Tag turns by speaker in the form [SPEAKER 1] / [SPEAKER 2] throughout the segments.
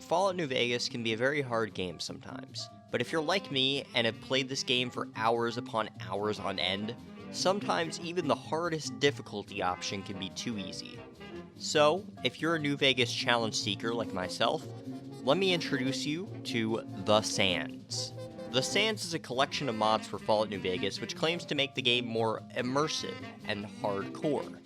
[SPEAKER 1] Fallout New Vegas can be a very hard game sometimes, but if you're like me and have played this game for hours upon hours on end, sometimes even the hardest difficulty option can be too easy. So, if you're a New Vegas challenge seeker like myself, let me introduce you to The Sands. The Sands is a collection of mods for Fallout New Vegas which claims to make the game more immersive and hardcore.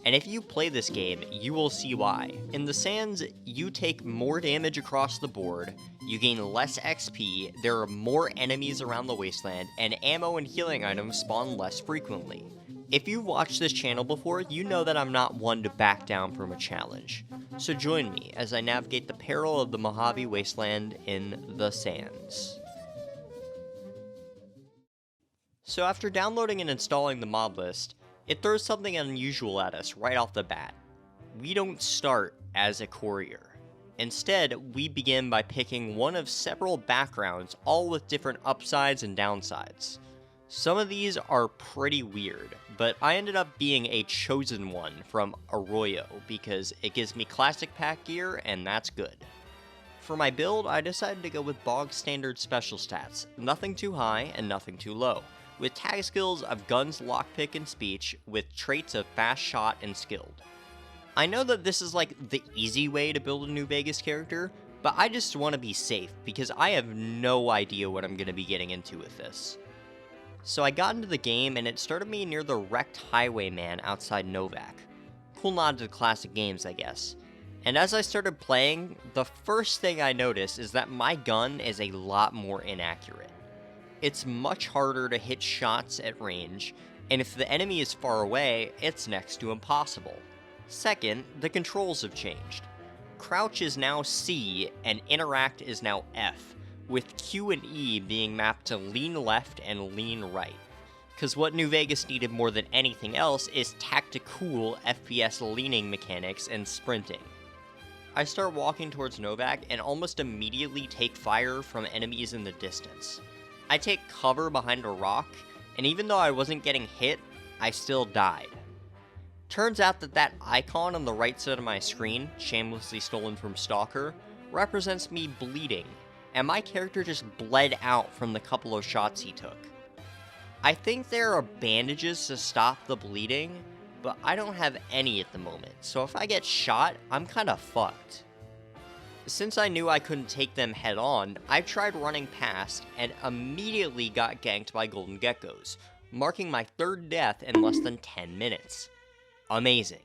[SPEAKER 1] And if you play this game, you will see why. In The Sands, you take more damage across the board, you gain less XP, there are more enemies around the wasteland, and ammo and healing items spawn less frequently. If you've watched this channel before, you know that I'm not one to back down from a challenge. So join me as I navigate the peril of the Mojave Wasteland in The Sands. So after downloading and installing the mod list, it throws something unusual at us right off the bat. We don't start as a courier. Instead, we begin by picking one of several backgrounds, all with different upsides and downsides. Some of these are pretty weird, but I ended up being a chosen one from Arroyo because it gives me classic pack gear and that's good. For my build, I decided to go with bog standard special stats, nothing too high and nothing too low, with tag skills of guns, lockpick, and speech, with traits of fast shot and skilled. I know that this is like the easy way to build a New Vegas character, but I just want to be safe because I have no idea what I'm going to be getting into with this. So I got into the game and it started me near the wrecked highwayman outside Novak. Cool nod to the classic games, I guess. And as I started playing, the first thing I noticed is that my gun is a lot more inaccurate. It's much harder to hit shots at range, and if the enemy is far away, it's next to impossible. Second, the controls have changed. Crouch is now C, and interact is now F, with Q and E being mapped to lean left and lean right. Cause what New Vegas needed more than anything else is tactical FPS leaning mechanics and sprinting. I start walking towards Novak and almost immediately take fire from enemies in the distance. I take cover behind a rock, and even though I wasn't getting hit, I still died. Turns out that icon on the right side of my screen, shamelessly stolen from Stalker, represents me bleeding, and my character just bled out from the couple of shots he took. I think there are bandages to stop the bleeding, but I don't have any at the moment, so if I get shot, I'm kinda fucked. Since I knew I couldn't take them head on, I tried running past and immediately got ganked by golden geckos, marking my third death in less than 10 minutes. Amazing.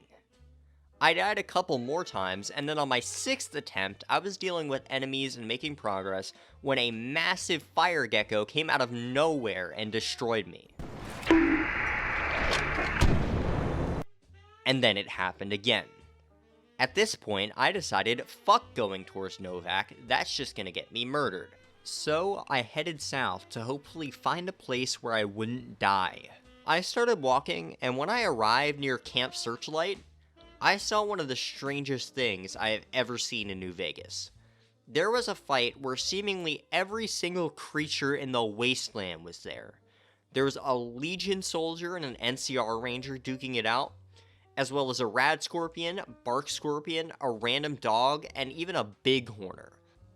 [SPEAKER 1] I died a couple more times, and then on my 6th attempt, I was dealing with enemies and making progress when a massive fire gecko came out of nowhere and destroyed me. And then it happened again. At this point, I decided, fuck going towards Novak, that's just gonna get me murdered. So I headed south to hopefully find a place where I wouldn't die. I started walking, and when I arrived near Camp Searchlight, I saw one of the strangest things I have ever seen in New Vegas. There was a fight where seemingly every single creature in the wasteland was there. There was a Legion soldier and an NCR ranger duking it out, as well as a rad scorpion, bark scorpion, a random dog, and even a bighorner.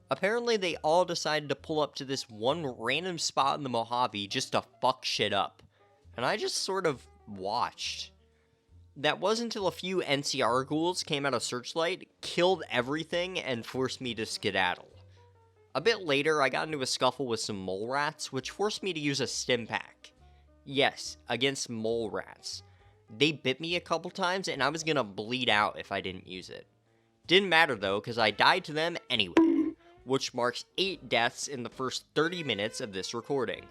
[SPEAKER 1] Apparently they all decided to pull up to this one random spot in the Mojave just to fuck shit up. And I just sort of watched. That wasn't until a few NCR ghouls came out of Searchlight, killed everything, and forced me to skedaddle. A bit later, I got into a scuffle with some mole rats, which forced me to use a stim pack. Yes, against mole rats. They bit me a couple times, and I was gonna bleed out if I didn't use it. Didn't matter though, because I died to them anyway, which marks 8 deaths in the first 30 minutes of this recording.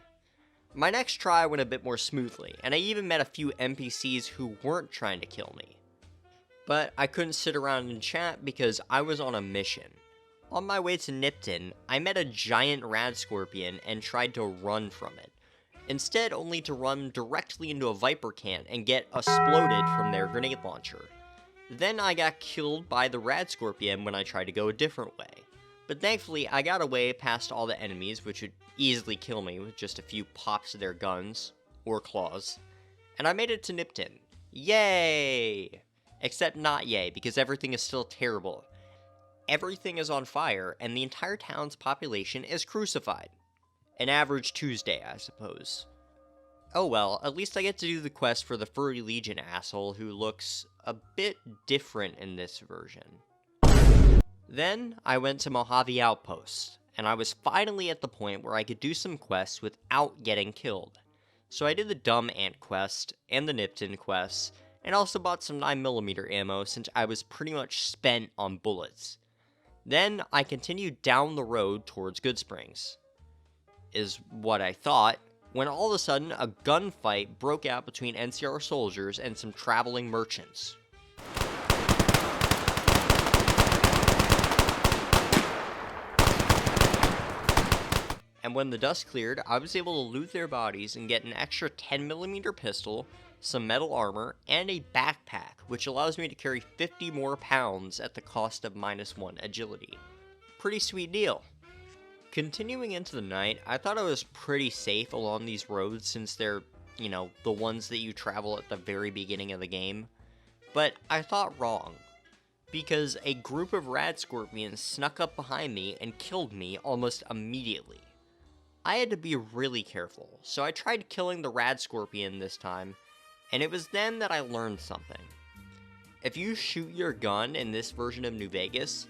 [SPEAKER 1] My next try went a bit more smoothly, and I even met a few NPCs who weren't trying to kill me. But I couldn't sit around and chat because I was on a mission. On my way to Nipton, I met a giant rad scorpion and tried to run from it. Instead, only to run directly into a Viper can and get exploded from their grenade launcher. Then I got killed by the rad scorpion when I tried to go a different way. But thankfully, I got away past all the enemies, which would easily kill me with just a few pops of their guns, or claws. And I made it to Nipton. Yay! Except not yay, because everything is still terrible. everything is on fire and the entire town's population is crucified. An average Tuesday, I suppose. Oh well, at least I get to do the quest for the Furry Legion asshole who looks a bit different in this version. Then, I went to Mojave Outpost, and I was finally at the point where I could do some quests without getting killed. So I did the Dumb Ant quest, and the Nipton quests, and also bought some 9mm ammo since I was pretty much spent on bullets. Then, I continued down the road towards Goodsprings. Is what I thought, when all of a sudden a gunfight broke out between NCR soldiers and some traveling merchants. And when the dust cleared, I was able to loot their bodies and get an extra 10mm pistol, some metal armor, and a backpack, which allows me to carry 50 more pounds at the cost of -1 agility. Pretty sweet deal. Continuing into the night, I thought I was pretty safe along these roads since they're, the ones that you travel at the very beginning of the game. But I thought wrong, because a group of rad scorpions snuck up behind me and killed me almost immediately. I had to be really careful, so I tried killing the rad scorpion this time, and it was then that I learned something. If you shoot your gun in this version of New Vegas,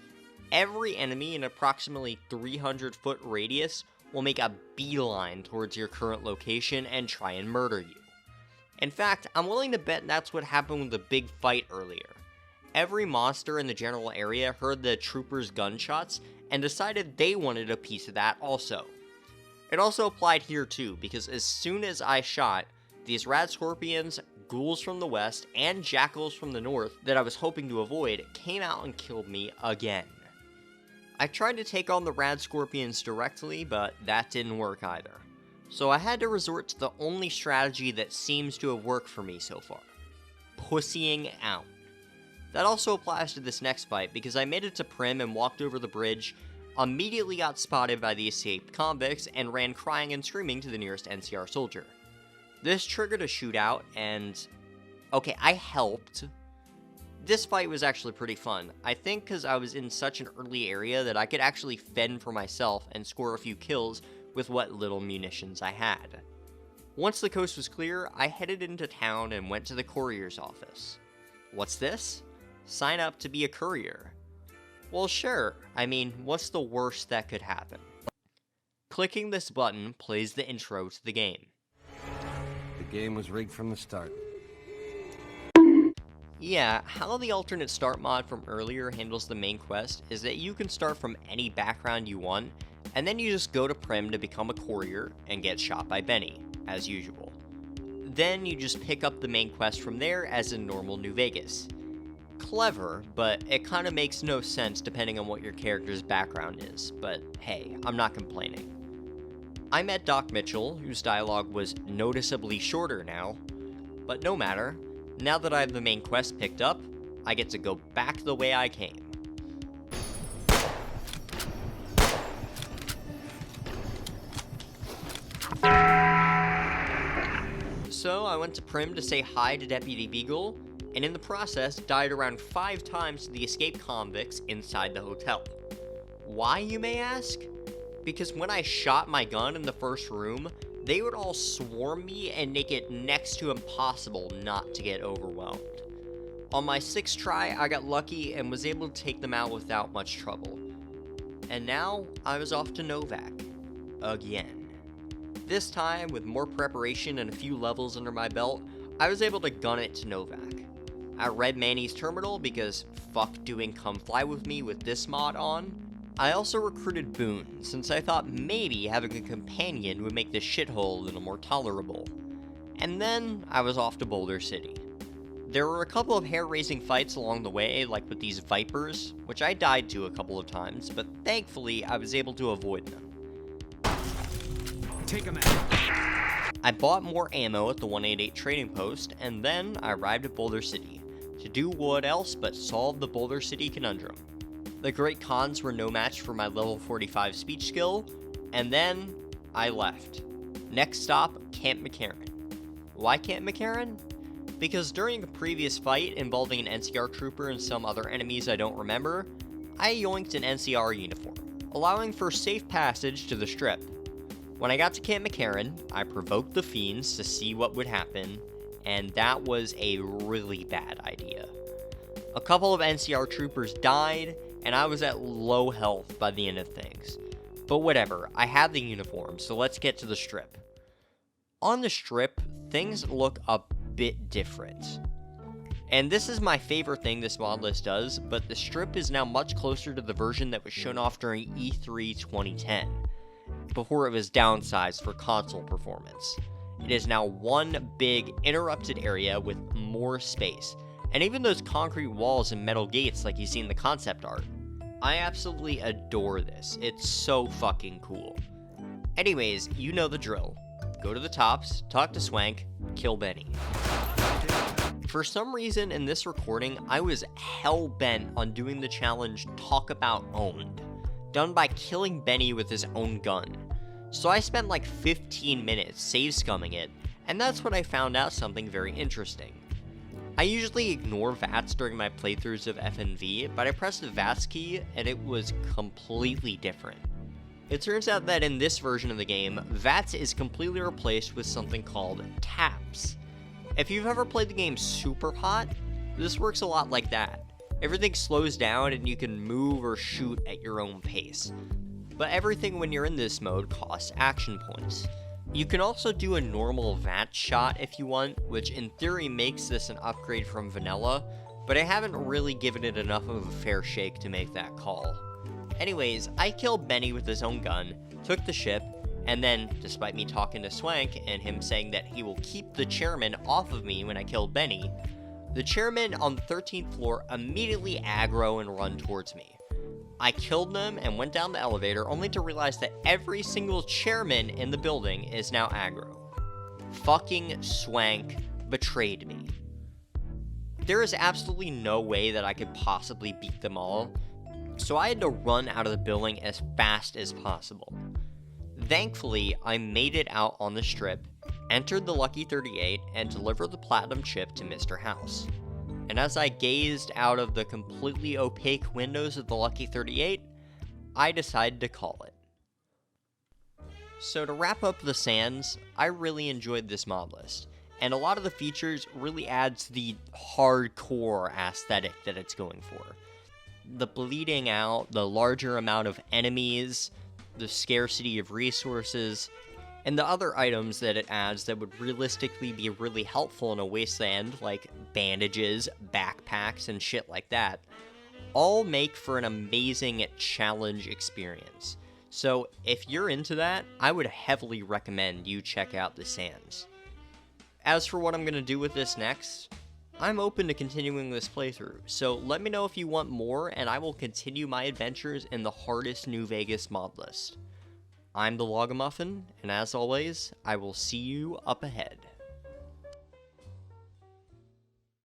[SPEAKER 1] every enemy in approximately 300-foot radius will make a beeline towards your current location and try and murder you. In fact, I'm willing to bet that's what happened with the big fight earlier. Every monster in the general area heard the troopers' gunshots and decided they wanted a piece of that also. It also applied here too, because as soon as I shot, these rad scorpions, ghouls from the west, and jackals from the north that I was hoping to avoid came out and killed me again. I tried to take on the rad scorpions directly, but that didn't work either. So I had to resort to the only strategy that seems to have worked for me so far. Pussying out. That also applies to this next fight, because I made it to Prim and walked over the bridge, immediately got spotted by the escaped convicts, and ran crying and screaming to the nearest NCR soldier. This triggered a shootout, and okay, I helped. This fight was actually pretty fun. I think because I was in such an early area that I could actually fend for myself and score a few kills with what little munitions I had. Once the coast was clear, I headed into town and went to the courier's office. What's this? Sign up to be a courier. Well, sure. I mean, what's the worst that could happen? Clicking this button plays the intro to the game.
[SPEAKER 2] The game was rigged from the start.
[SPEAKER 1] Yeah, how the alternate start mod from earlier handles the main quest is that you can start from any background you want, and then you just go to Prim to become a courier and get shot by Benny, as usual. Then you just pick up the main quest from there as in normal New Vegas. Clever, but it kinda makes no sense depending on what your character's background is, but hey, I'm not complaining. I met Doc Mitchell, whose dialogue was noticeably shorter now, but no matter, now that I have the main quest picked up, I get to go back the way I came. So I went to Prim to say hi to Deputy Beagle, and in the process died around 5 times to the escaped convicts inside the hotel. Why, you may ask? Because when I shot my gun in the first room, they would all swarm me and make it next to impossible not to get overwhelmed. On my 6th try, I got lucky and was able to take them out without much trouble. And now, I was off to Novak. Again. This time, with more preparation and a few levels under my belt, I was able to gun it to Novak. I read Manny's terminal because fuck doing Come Fly With Me with this mod on. I also recruited Boone, since I thought maybe having a companion would make this shithole a little more tolerable. And then, I was off to Boulder City. There were a couple of hair-raising fights along the way, like with these Vipers, which I died to a couple of times, but thankfully I was able to avoid them.
[SPEAKER 2] Take him out.
[SPEAKER 1] I bought more ammo at the 188 trading post, and then I arrived at Boulder City, to do what else but solve the Boulder City conundrum. The Great Khans were no match for my level 45 speech skill, and then I left. Next stop, Camp McCarran. Why Camp McCarran? Because during a previous fight involving an NCR trooper and some other enemies I don't remember, I yoinked an NCR uniform, allowing for safe passage to the strip. When I got to Camp McCarran, I provoked the fiends to see what would happen, and that was a really bad idea. A couple of NCR troopers died, and I was at low health by the end of things. But whatever, I have the uniform, so let's get to the strip. On the strip, things look a bit different. And this is my favorite thing this mod list does, but the strip is now much closer to the version that was shown off during E3 2010, before it was downsized for console performance. It is now one big, interrupted area with more space, and even those concrete walls and metal gates like you see in the concept art. I absolutely adore this. It's so fucking cool. Anyways, you know the drill. Go to the tops, talk to Swank, kill Benny. For some reason in this recording, I was hell-bent on doing the challenge Talk About Owned, done by killing Benny with his own gun. So I spent like 15 minutes save scumming it, and that's when I found out something very interesting. I usually ignore VATS during my playthroughs of FNV, but I pressed the VATS key and it was completely different. It turns out that in this version of the game, VATS is completely replaced with something called TAPS. If you've ever played the game super hot, this works a lot like that. Everything slows down and you can move or shoot at your own pace. But everything when you're in this mode costs action points. You can also do a normal VAT shot if you want, which in theory makes this an upgrade from vanilla, but I haven't really given it enough of a fair shake to make that call. Anyways, I killed Benny with his own gun, took the ship, and then, despite me talking to Swank and him saying that he will keep the chairman off of me when I killed Benny, the chairman on the 13th floor immediately aggro and run towards me. I killed them and went down the elevator only to realize that every single chairman in the building is now aggro. Fucking Swank betrayed me. There is absolutely no way that I could possibly beat them all, so I had to run out of the building as fast as possible. Thankfully, I made it out on the strip, entered the Lucky 38, and delivered the platinum chip to Mr. House. And as I gazed out of the completely opaque windows of the Lucky 38, I decided to call it. So to wrap up the Sands, I really enjoyed this mod list, and a lot of the features really adds the hardcore aesthetic that it's going for. The bleeding out, the larger amount of enemies, the scarcity of resources, and the other items that it adds that would realistically be really helpful in a wasteland, like bandages, backpacks, and shit like that, all make for an amazing challenge experience. So if you're into that, I would heavily recommend you check out the Sands. As for what I'm going to do with this next, I'm open to continuing this playthrough, so let me know if you want more and I will continue my adventures in the hardest New Vegas mod list. I'm the Logamuffin, and as always, I will see you up ahead.